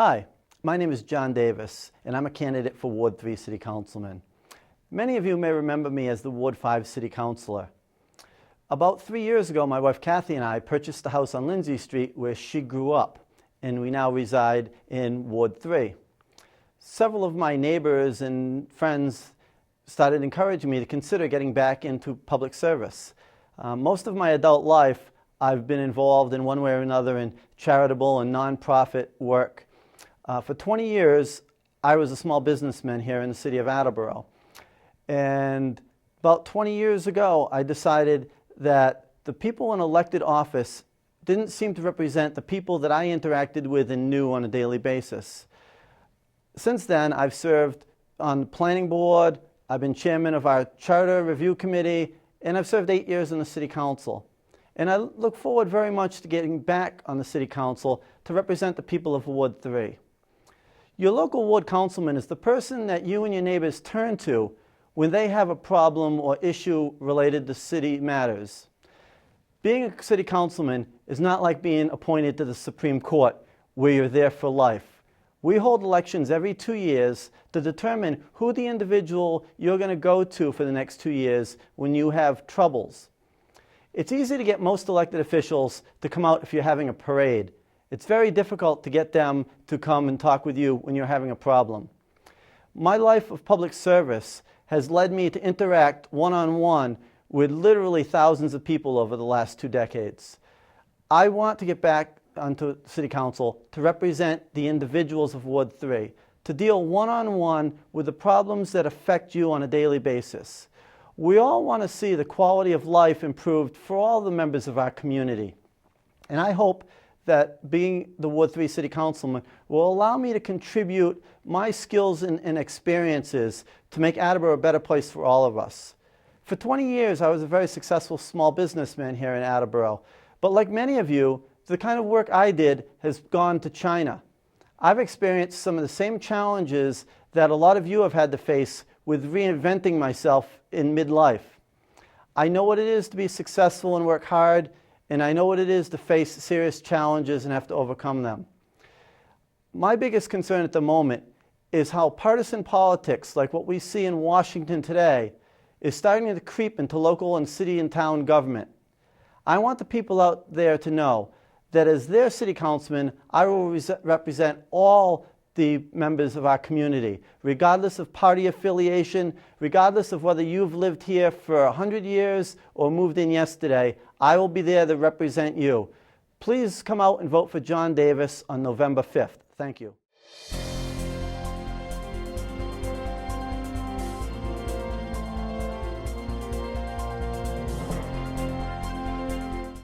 Hi, my name is John Davis, and I'm a candidate for Ward 3 City Councilman. Many of you may remember me as the Ward 5 City Councilor. About 3 years ago, my wife Kathy and I purchased a house on Lindsay Street where she grew up, and we now reside in Ward 3. Several of my neighbors and friends started encouraging me to consider getting back into public service. Most of my adult life, I've been involved in one way or another in charitable and nonprofit work. For 20 years, I was a small businessman here in the city of Attleboro. And about 20 years ago, I decided that the people in elected office didn't seem to represent the people that I interacted with and knew on a daily basis. Since then, I've served on the planning board, I've been chairman of our charter review committee, and I've served 8 years in the city council. And I look forward very much to getting back on the city council to represent the people of Ward 3. Your local ward councilman is the person that you and your neighbors turn to when they have a problem or issue related to city matters. Being a city councilman is not like being appointed to the Supreme Court where you're there for life. We hold elections every 2 years to determine who the individual you're going to go to for the next 2 years when you have troubles. It's easy to get most elected officials to come out if you're having a parade. It's very difficult to get them to come and talk with you when you're having a problem. My life of public service has led me to interact one-on-one with literally thousands of people over the last 2 decades. I want to get back onto City Council to represent the individuals of Ward 3, to deal one-on-one with the problems that affect you on a daily basis. We all want to see the quality of life improved for all the members of our community. And I hope that being the Ward 3 City Councilman will allow me to contribute my skills and experiences to make Attleboro a better place for all of us. For 20 years, I was a very successful small businessman here in Attleboro. But like many of you, the kind of work I did has gone to China. I've experienced some of the same challenges that a lot of you have had to face with reinventing myself in midlife. I know what it is to be successful and work hard, and I know what it is to face serious challenges and have to overcome them. My biggest concern at the moment is how partisan politics, like what we see in Washington today, is starting to creep into local and city and town government. I want the people out there to know that as their city councilman, I will represent all the members of our community, regardless of party affiliation, regardless of whether you've lived here for 100 years or moved in yesterday. I will be there to represent you. Please come out and vote for John Davis on November 5th. Thank you.